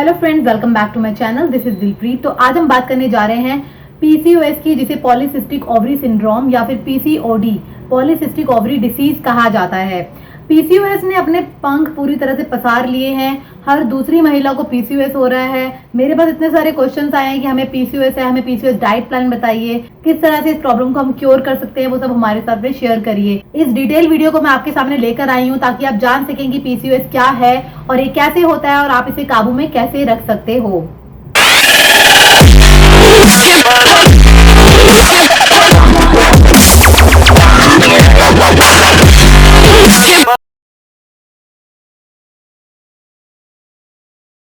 Hello friends, welcome back to my channel. This is Dilpreet. तो आज हम बात करने जा रहे हैं पीसीओएस की, जिसे पॉलीसिस्टिक ओवरी सिंड्रोम या फिर पीसीओडी, पॉलीसिस्टिक ओवरी डिसीज कहा जाता है। पीसीओएस ने अपने पंख पूरी तरह से पसार लिए हैं। हर दूसरी महिला को पीसीओएस हो रहा है। मेरे पास इतने सारे क्वेश्चंस आए हैं कि हमें पीसीओएस है, हमें पीसीओएस डाइट प्लान बताइए, किस तरह से इस प्रॉब्लम को हम क्योर कर सकते हैं, वो सब हमारे साथ में शेयर करिए। इस डिटेल वीडियो को मैं आपके सामने लेकर आई हूँ ताकि आप जान सकें कि पीसीओएस क्या है और ये कैसे होता है और आप इसे काबू में कैसे रख सकते हो।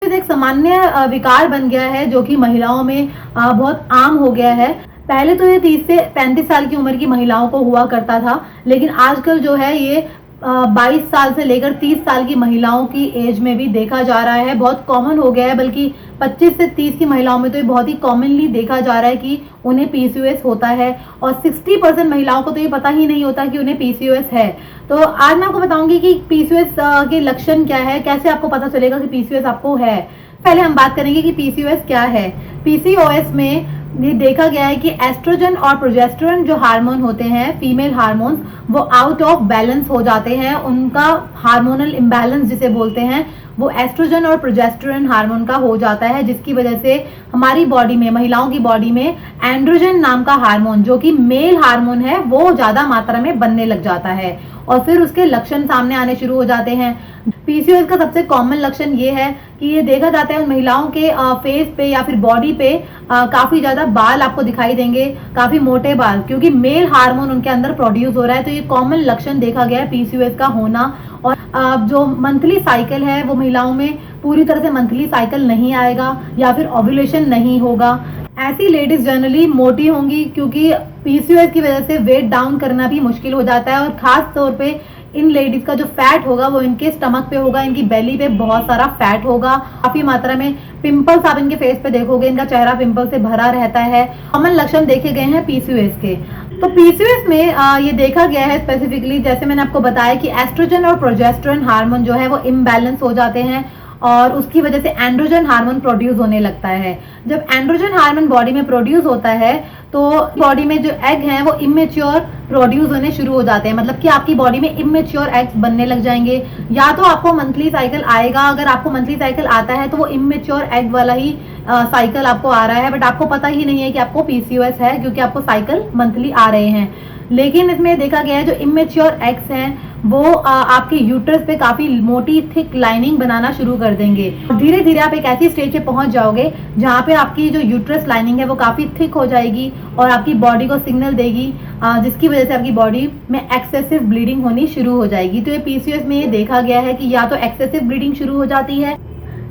एक सामान्य विकार बन गया है जो कि महिलाओं में बहुत आम हो गया है। पहले तो ये 30 से 35 साल की उम्र की महिलाओं को हुआ करता था, लेकिन आजकल जो है ये 22 साल से लेकर 30 साल की महिलाओं की एज में भी देखा जा रहा है। बहुत कॉमन हो गया है, बल्कि 25 से 30 की महिलाओं में तो ये बहुत ही कॉमनली देखा जा रहा है कि उन्हें पीसीओएस होता है, और 60% महिलाओं को तो ये पता ही नहीं होता कि उन्हें पीसीओएस है। तो आज मैं आपको बताऊंगी कि पीसीओएस के लक्षण क्या है, कैसे आपको पता चलेगा कि पीसीओएस आपको है। पहले हम बात करेंगे कि पीसीओएस क्या है। पीसीओएस में ये देखा गया है कि एस्ट्रोजन और प्रोजेस्टेरोन जो हार्मोन होते हैं, फीमेल हार्मोन्स, वो आउट ऑफ बैलेंस हो जाते हैं। उनका हार्मोनल इम्बैलेंस जिसे बोलते हैं, वो एस्ट्रोजन और प्रोजेस्टेरोन हार्मोन का हो जाता है, जिसकी वजह से हमारी बॉडी में, महिलाओं की बॉडी में एंड्रोजन नाम का हार्मोन, जो कि मेल हार्मोन है, वो ज्यादा मात्रा में बनने लग जाता है और फिर उसके लक्षण सामने आने शुरू हो जाते हैं। पीसीओएस का सबसे कॉमन लक्षण ये है कि ये देखा जाता है उन महिलाओं के फेस पे या फिर बॉडी पे काफी ज्यादा बाल आपको दिखाई देंगे, काफी मोटे बाल, क्योंकि मेल हार्मोन उनके अंदर प्रोड्यूस हो रहा है। तो ये कॉमन लक्षण देखा गया है पीसीओएस का होना। और जो मंथली साइकिल है वो महिलाओं में पूरी तरह से मंथली साइकिल नहीं आएगा या फिर ओव्यूलेशन नहीं होगा। ऐसी लेडीज जनरली मोटी होंगी, क्योंकि पीसीओएस की वजह से वेट डाउन करना भी मुश्किल हो जाता है। और खास तौर पे इन लेडीज का जो फैट होगा वो इनके स्टमक पे होगा, इनकी बेली पे बहुत सारा फैट होगा, काफी मात्रा में पिंपल्स आप इनके फेस पे देखोगे, इनका चेहरा पिंपल से भरा रहता है। कॉमन लक्षण देखे गए हैं पीसीओएस के। तो पीसीओएस में ये देखा गया है स्पेसिफिकली, जैसे मैंने आपको बताया कि एस्ट्रोजन और प्रोजेस्टेरोन हार्मोन जो है वो इम्बैलेंस हो जाते हैं और उसकी वजह से एंड्रोजन हार्मोन प्रोड्यूस होने लगता है। जब एंड्रोजन हार्मोन बॉडी में प्रोड्यूस होता है तो बॉडी में जो एग हैं वो इमेच्योर प्रोड्यूस होने शुरू हो जाते हैं, मतलब कि आपकी बॉडी में इमेच्योर एग्स बनने लग जाएंगे। या तो आपको मंथली साइकिल आएगा, अगर आपको मंथली साइकिल आता है तो वो इमेच्योर एग वाला ही साइकिल आपको आ रहा है, बट आपको पता ही नहीं है कि आपको पीसीओएस है, क्योंकि आपको साइकिल मंथली आ रहे हैं। लेकिन इसमें देखा गया है जो इमेच्योर एग्स हैं वो आपके यूट्रस पे काफी मोटी थिक लाइनिंग बनाना शुरू कर देंगे। धीरे धीरे आप एक ऐसी स्टेज पे पहुंच जाओगे जहां पे आपकी जो यूट्रस लाइनिंग है वो काफी थिक हो जाएगी और आपकी बॉडी को सिग्नल देगी, जिसकी वजह से आपकी बॉडी में एक्सेसिव ब्लीडिंग होनी शुरू हो जाएगी। तो ये पीसीओएस में ये देखा गया है कि या तो एक्सेसिव ब्लीडिंग शुरू हो जाती है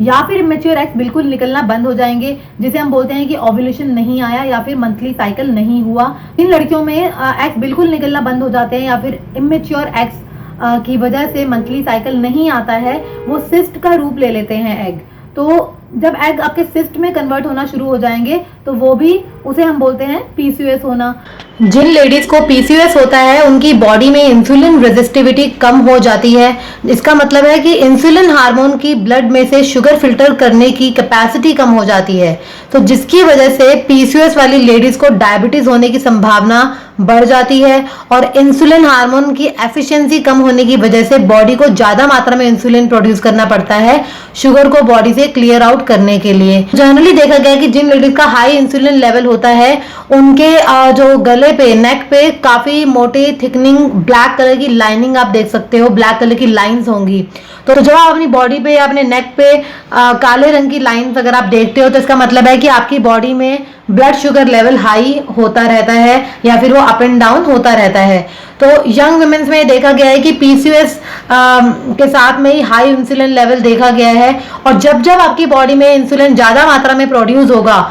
या फिर इमेच्योर एग्स बिल्कुल निकलना बंद हो जाएंगे, जिसे हम बोलते हैं कि ओव्यूलेशन नहीं आया या फिर मंथली साइकिल नहीं हुआ। इन लड़कियों में एग्स बिल्कुल निकलना बंद हो जाते हैं या फिर इमेच्योर एग्स की वजह से मंथली साइकिल नहीं आता है, वो सिस्ट का रूप ले लेते हैं एग। तो जब एग आपके सिस्ट में कन्वर्ट होना शुरू हो जाएंगे तो वो भी, उसे हम बोलते हैं पीसीओएस होना। जिन लेडीज को पीसीओएस होता है उनकी बॉडी में इंसुलिन रेजिस्टिविटी कम हो जाती है। इसका मतलब है कि इंसुलिन हार्मोन की ब्लड में से शुगर फिल्टर करने की कैपेसिटी कम हो जाती है, तो जिसकी वजह से पीसीओएस वाली लेडीज को डायबिटीज होने की संभावना बढ़ जाती है। और इंसुलिन हार्मोन की एफिशिएंसी कम होने की वजह से बॉडी को ज्यादा मात्रा में इंसुलिन प्रोड्यूस करना पड़ता है शुगर को बॉडी से क्लियर आउट करने के लिए। जनरली देखा गया है कि जिन लेडीज का हाई इंसुलिन लेवल होता है उनके जो गले पे, नेक पे काफी मोटी थिकनिंग ब्लैक कलर की लाइनिंग आप देख सकते हो, ब्लैक कलर की लाइंस होंगी। तो जब आप अपनी बॉडी पे या अपने नेक पे काले रंग की लाइंस अगर आप देखते हो तो इसका मतलब है कि आपकी बॉडी में ब्लड शुगर लेवल हाई होता रहता है या फिर वो अप एंड डाउन होता रहता है। तो यंग वुमेन्स में देखा गया है कि पीसीओएस के साथ में ही हाई इंसुलिन लेवल देखा गया है, और जब जब आपकी बॉडी में इंसुलिन ज्यादा मात्रा में प्रोड्यूस होगा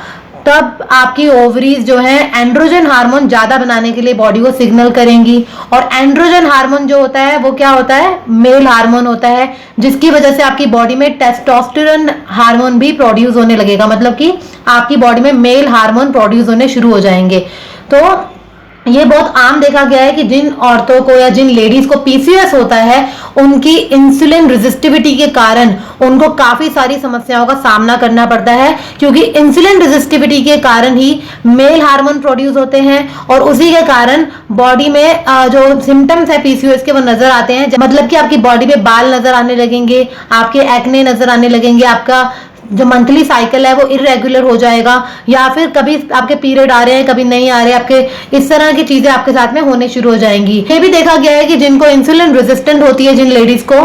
तब आपकी ओवरीज जो है एंड्रोजन हार्मोन ज्यादा बनाने के लिए बॉडी को सिग्नल करेंगी। और एंड्रोजन हार्मोन जो होता है वो क्या होता है, मेल हार्मोन होता है, जिसकी वजह से आपकी बॉडी में टेस्टोस्टेरोन हार्मोन भी प्रोड्यूस होने लगेगा, मतलब कि आपकी बॉडी में मेल हार्मोन प्रोड्यूस होने शुरू हो जाएंगे। तो ये बहुत आम देखा गया है कि जिन औरतों को या जिन लेडीज को पीसीओएस होता है, उनकी इंसुलिन रेजिस्टिविटी के कारण उनको काफी सारी समस्याओं का सामना करना पड़ता है, क्योंकि इंसुलिन रेजिस्टिविटी के कारण ही मेल हार्मोन प्रोड्यूस होते हैं और उसी के कारण बॉडी में जो सिम्टम्स है पीसीओएस के वो नजर आते हैं। मतलब कि आपकी बॉडी पे बाल नजर आने लगेंगे, आपके एक्ने नजर आने लगेंगे, आपका जो मंथली साइकिल है वो इरेगुलर हो जाएगा, या फिर कभी आपके पीरियड आ रहे हैं कभी नहीं आ रहे, आपके इस तरह की चीजें आपके साथ में होने शुरू हो जाएंगी। ये भी देखा गया है कि जिनको इंसुलिन रेजिस्टेंट होती है, जिन लेडीज को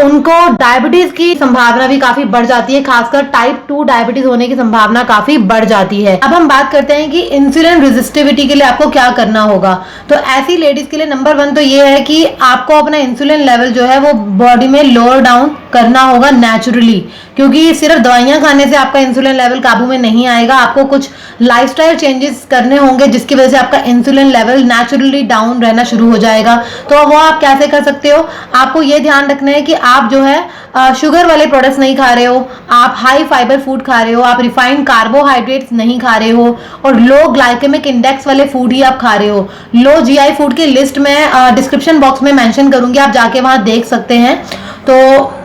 उनको डायबिटीज की संभावना भी काफी बढ़ जाती है, खासकर टाइप 2 डायबिटीज होने की संभावना काफी बढ़ जाती है। अब हम बात करते हैं कि इंसुलिन रेजिस्टिविटी के लिए आपको क्या करना होगा। तो ऐसी लेडीज के लिए नंबर 1 तो ये है कि आपको अपना इंसुलिन लेवल जो है वो बॉडी में लोअर डाउन करना होगा नेचुरली, क्योंकि सिर्फ दवाइयां खाने से आपका इंसुलिन लेवल काबू में नहीं आएगा। आपको कुछ लाइफस्टाइल चेंजेस करने होंगे जिसकी वजह से आपका इंसुलिन लेवल नेचुरली डाउन रहना शुरू हो जाएगा। तो वो आप कैसे कर सकते हो? आपको ये ध्यान रखना है कि आप जो है शुगर वाले प्रोडक्ट्स नहीं खा रहे हो, आप हाई फाइबर फूड खा रहे हो, आप रिफाइंड कार्बोहाइड्रेट्स नहीं खा रहे हो और लो ग्लाइकेमिक इंडेक्स वाले फूड ही आप खा रहे हो। लो जीआई फूड की लिस्ट में डिस्क्रिप्शन बॉक्स में मेंशन करूंगी, आप जाके वहां देख सकते हैं। तो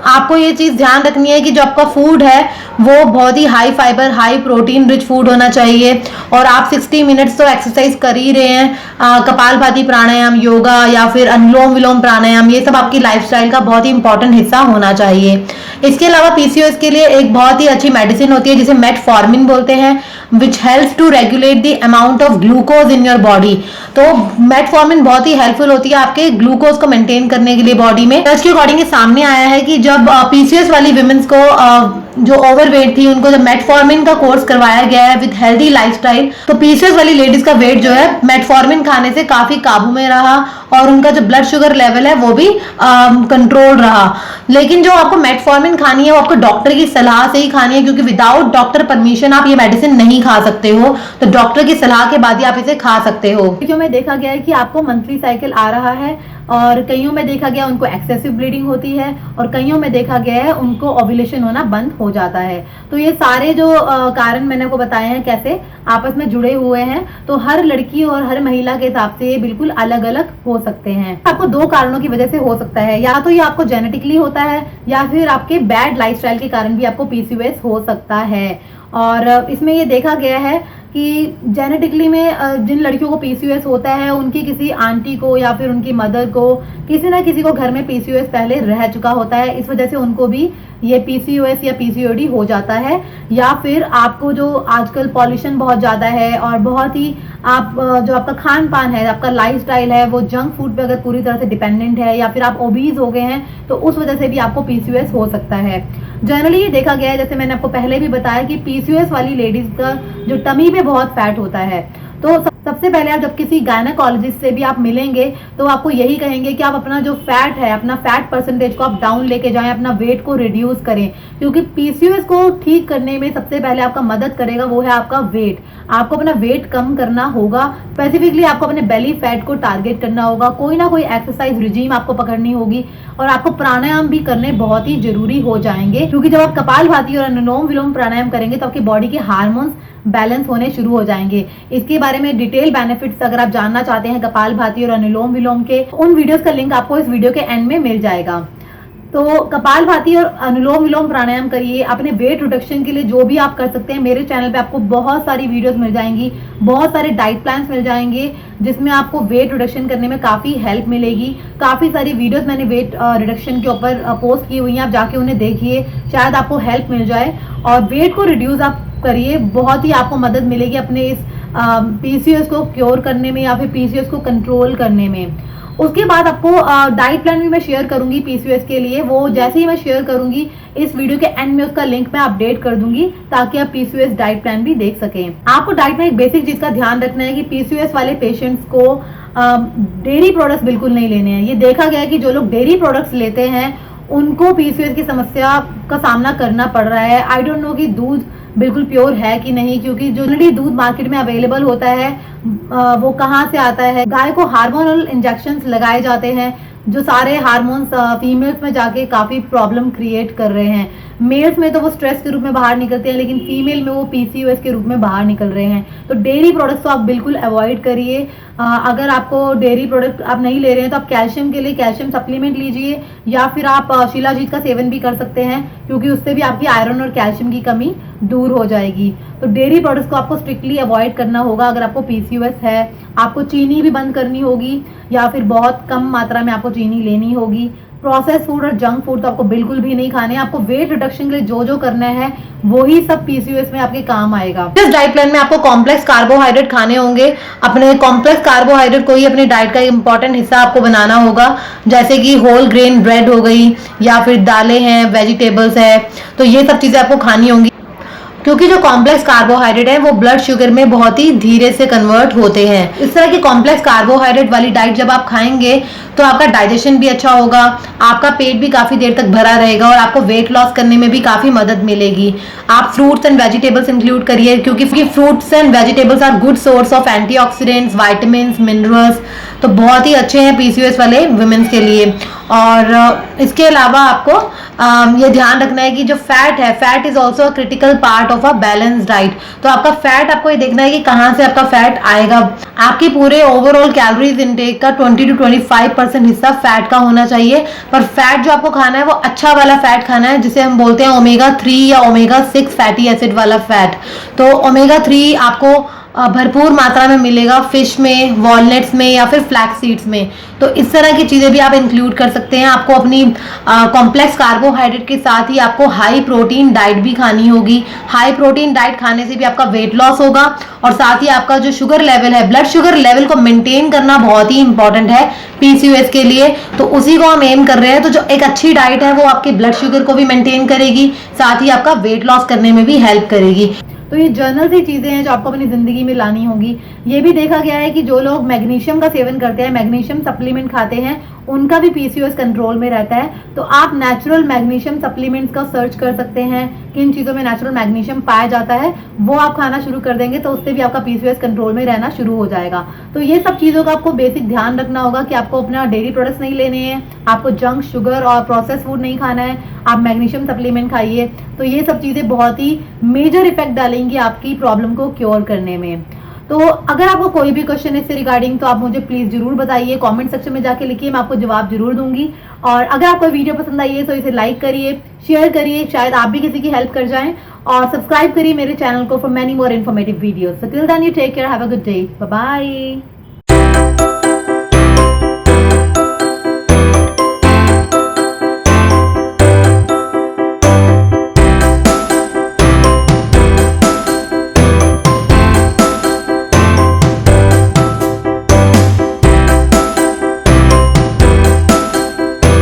आपको ये चीज ध्यान रखनी है कि जो आपका फूड है वो बहुत ही high fibre high protein rich food होना चाहिए, और आप 60 मिनट्स तो एक्सरसाइज कर ही रहे हैं। कपालभाति प्राणायाम, योगा या फिर अनुलोम विलोम प्राणायाम, ये सब आपकी लाइफस्टाइल का बहुत ही इंपॉर्टेंट हिस्सा होना चाहिए। इसके अलावा पीसीओएस के लिए एक बहुत ही अच्छी मेडिसिन होती है जिसे मेटफॉर्मिन बोलते हैं, which helps to regulate the amount of glucose in your body. तो मेटफॉर्मिन बहुत ही हेल्पफुल होती है आपके ग्लूकोज को मेंटेन करने के लिए बॉडी में। रिसर्च के अकॉर्डिंग ये सामने आया है कि जब पीसीओएस वाली विमेंस को जो ओवरवेट थी उनको जब मेटफॉर्मिन का कोर्स करवाया गया है विद हेल्दी लाइफस्टाइल, तो पीसीओएस वाली लेडीज का वेट जो है मेटफॉर्मिन खाने से काफी काबू में रहा और उनका जो ब्लड शुगर लेवल है वो भी कंट्रोल रहा। लेकिन जो आपको मेटफॉर्मिन खानी है वो आपको डॉक्टर की सलाह से ही खानी है, क्योंकि विदाउट डॉक्टर परमिशन आप ये मेडिसिन नहीं खा सकते हो। तो डॉक्टर की सलाह के बाद ही आप इसे खा सकते हो। जो में देखा गया है कि आपको मंथली साइकिल आ रहा है और कईयों में देखा गया उनको एक्सेसिव ब्लीडिंग होती है और कईयों में देखा गया है उनको ओव्यूलेशन होना बंद हो जाता है। तो ये सारे जो कारण मैंने आपको बताए हैं कैसे आपस में जुड़े हुए हैं, तो हर लड़की और हर महिला के हिसाब से ये बिल्कुल अलग अलग हो सकते हैं। आपको 2 कारणों की वजह से हो सकता है, या तो ये आपको जेनेटिकली होता है या फिर आपके बैड लाइफस्टाइल के कारण भी आपको पीसीओएस हो सकता है। और इसमें ये देखा गया है कि जेनेटिकली में जिन लड़कियों को पीसीओएस होता है उनकी किसी आंटी को या फिर उनकी मदर को किसी ना किसी को घर में पीसीओएस पहले रह चुका होता है, इस वजह से उनको भी ये पीसीओएस या पीसीओडी हो जाता है। या फिर आपको जो आजकल पॉल्यूशन बहुत ज़्यादा है और बहुत ही आप जो आपका खान पान है, आपका लाइफस्टाइल है वो जंक फूड पे अगर पूरी तरह से डिपेंडेंट है या फिर आप ओबीज हो गए हैं, तो उस वजह से भी आपको पीसीओएस हो सकता है। जनरली ये देखा गया है, जैसे मैंने आपको पहले भी बताया, कि पीसीओएस वाली लेडीज का जो टमी पे बहुत फैट होता है। तो सबसे पहले आप जब किसी गायनेकोलॉजिस्ट से भी आप मिलेंगे तो आपको यही कहेंगे कि आप अपना जो फैट है, अपना फैट परसेंटेज को आप डाउन लेके जाएं, अपना वेट को रिड्यूस करें, क्योंकि पीसीओएस को ठीक करने में सबसे पहले आपका मदद करेगा वो है आपका वेट। आपको अपना वेट कम करना होगा, स्पेसिफिकली आपको अपने बेली फैट को टारगेट करना होगा, कोई ना कोई एक्सरसाइज रिजीम आपको पकड़नी होगी और आपको प्राणायाम भी करने बहुत ही जरूरी हो जाएंगे, क्योंकि जब आप कपालभाति और अनुलोम विलोम प्राणायाम करेंगे तो आपकी बॉडी के हार्मोन्स बैलेंस होने शुरू हो जाएंगे। इसके बारे में डिटेल बेनिफिट्स अगर आप जानना चाहते हैं कपालभाति और अनुलोम विलोम के, उन वीडियोस का लिंक आपको इस वीडियो के एंड में मिल जाएगा। तो कपालभाति और अनुलोम विलोम प्राणायाम करिए अपने वेट रिडक्शन के लिए। जो भी आप कर सकते हैं, मेरे चैनल पे आपको बहुत सारी वीडियोस मिल जाएंगी, बहुत सारे डाइट प्लान्स मिल जाएंगे जिसमें आपको वेट रिडक्शन करने में काफ़ी हेल्प मिलेगी। काफ़ी सारी वीडियोस मैंने वेट रिडक्शन के ऊपर पोस्ट की हुई हैं, आप जाके उन्हें देखिए, शायद आपको हेल्प मिल जाए और वेट को रिड्यूस आप करिए। बहुत ही आपको मदद मिलेगी अपने इस पीसीओएस को क्योर करने में या फिर पीसीओएस को कंट्रोल करने में। उसके बाद आपको डाइट प्लान भी मैं शेयर करूंगी पीसीओएस के लिए। वो जैसे ही मैं शेयर करूंगी इस वीडियो के एंड में उसका लिंक मैं अपडेट कर दूंगी ताकि आप पीसीओएस डाइट प्लान भी देख सकें। आपको डाइट में एक बेसिक चीज का ध्यान रखना है कि पीसीओएस वाले पेशेंट्स को डेयरी प्रोडक्ट्स बिल्कुल नहीं लेने हैं। ये देखा गया है कि जो लोग डेयरी प्रोडक्ट्स लेते हैं उनको पीसीओएस की समस्या का सामना करना पड़ रहा है। आई डोंट नो कि दूध बिल्कुल प्योर है कि नहीं, क्योंकि जो दूध मार्केट में अवेलेबल होता है वो कहाँ से आता है। गाय को हार्मोनल इंजेक्शंस लगाए जाते हैं जो सारे हार्मोन्स फीमेल्स में जाके काफ़ी प्रॉब्लम क्रिएट कर रहे हैं। मेल्स में तो वो स्ट्रेस के रूप में बाहर निकलते हैं, लेकिन फीमेल में वो पीसीओएस के रूप में बाहर निकल रहे हैं। तो डेयरी प्रोडक्ट्स तो आप बिल्कुल अवॉइड करिए। अगर आपको डेयरी प्रोडक्ट आप नहीं ले रहे हैं तो आप कैल्शियम के लिए कैल्शियम सप्लीमेंट लीजिए, या फिर आप शिलाजीत का सेवन भी कर सकते हैं, क्योंकि उससे भी आपकी आयरन और कैल्शियम की कमी दूर हो जाएगी। तो डेयरी प्रोडक्ट्स को आपको स्ट्रिक्टली अवॉइड करना होगा अगर आपको पीसीओएस है। आपको चीनी भी बंद करनी होगी, या फिर बहुत कम मात्रा में आपको चीनी लेनी होगी। प्रोसेस फूड और जंक फूड तो आपको बिल्कुल भी नहीं खाने। आपको वेट रिडक्शन के लिए जो जो करना है वही सब पीसीओएस में आपके काम आएगा। इस डाइट प्लान में आपको कॉम्प्लेक्स कार्बोहाइड्रेट खाने होंगे। अपने कॉम्प्लेक्स कार्बोहाइड्रेट को ही अपनी डाइट का इंपॉर्टेंट हिस्सा आपको बनाना होगा, जैसे कि होल ग्रेन ब्रेड हो गई, या फिर दालें हैं, वेजिटेबल्स है, तो ये सब चीजें आपको खानी होंगी, क्योंकि जो कॉम्प्लेक्स कार्बोहाइड्रेट है वो ब्लड शुगर में बहुत ही धीरे से कन्वर्ट होते हैं। इस तरह की कॉम्प्लेक्स कार्बोहाइड्रेट वाली डाइट जब आप खाएंगे तो आपका डाइजेशन भी अच्छा होगा, आपका पेट भी काफी देर तक भरा रहेगा और आपको वेट लॉस करने में भी काफी मदद मिलेगी। आप फ्रूट्स एंड वेजिटेबल्स इंक्लूड करिए, क्योंकि fruits and vegetables are good source of antioxidants, vitamins, minerals, तो बहुत ही अच्छे हैं पीसीओएस वाले वुमेन्स के लिए। और इसके अलावा आपको ये ध्यान रखना है कि जो फैट है, fat is also a critical part of a balance diet. तो आपका फैट, आपको ये देखना है कि कहाँ से आपका फैट आएगा। आपके पूरे ओवरऑल कैलोरीज इनटेक का 20 to 25% हिस्सा फैट का होना चाहिए, पर फैट जो आपको खाना है वो अच्छा वाला फैट खाना है, जिसे हम बोलते हैं ओमेगा 3 या ओमेगा 6 फैटी एसिड वाला फैट। तो ओमेगा 3 आपको भरपूर मात्रा में मिलेगा फिश में, वॉलनट्स में, या फिर फ्लैक्स सीड्स में। तो इस तरह की चीज़ें भी आप इंक्लूड कर सकते हैं। आपको अपनी कॉम्प्लेक्स कार्बोहाइड्रेट के साथ ही आपको हाई प्रोटीन डाइट भी खानी होगी। हाई प्रोटीन डाइट खाने से भी आपका वेट लॉस होगा, और साथ ही आपका जो शुगर लेवल है, ब्लड शुगर लेवल को मेंटेन करना बहुत ही इंपॉर्टेंट है पीसीओएस के लिए। तो उसी को हम एम कर रहे हैं। तो जो एक अच्छी डाइट है वो आपके ब्लड शुगर को भी मेंटेन करेगी, साथ ही आपका वेट लॉस करने में भी हेल्प करेगी। तो ये जर्नल सी चीज़ें हैं जो आपको अपनी ज़िंदगी में लानी होगी। ये भी देखा गया है कि जो लोग मैग्नीशियम का सेवन करते हैं, मैग्नीशियम सप्लीमेंट खाते हैं, उनका भी पीसीओएस कंट्रोल में रहता है। तो आप नेचुरल मैग्नीशियम सप्लीमेंट्स का सर्च कर सकते हैं, किन चीज़ों में नेचुरल मैग्नीशियम पाया जाता है, वो आप खाना शुरू कर देंगे तो उससे भी आपका पीसीओएस कंट्रोल में रहना शुरू हो जाएगा। तो ये सब चीज़ों का आपको बेसिक ध्यान रखना होगा कि आपको अपना डेयरी प्रोडक्ट्स नहीं लेने हैं, आपको जंक, शुगर और प्रोसेस फूड नहीं खाना है, आप मैग्नीशियम सप्लीमेंट खाइए। तो ये सब चीज़ें बहुत ही मेजर इफेक्ट डालेंगी आपकी प्रॉब्लम को क्योर करने में। तो अगर आपको कोई भी क्वेश्चन है इससे रिगार्डिंग, तो आप मुझे प्लीज़ जरूर बताइए, कमेंट सेक्शन में जाके लिखिए, मैं आपको जवाब जरूर दूंगी। और अगर आपको वीडियो पसंद आई है तो इसे लाइक करिए, शेयर करिए, शायद आप भी किसी की हेल्प कर जाएं, और सब्सक्राइब करिए मेरे चैनल को for many more informative videos. So till then you take care, have a good day, bye bye.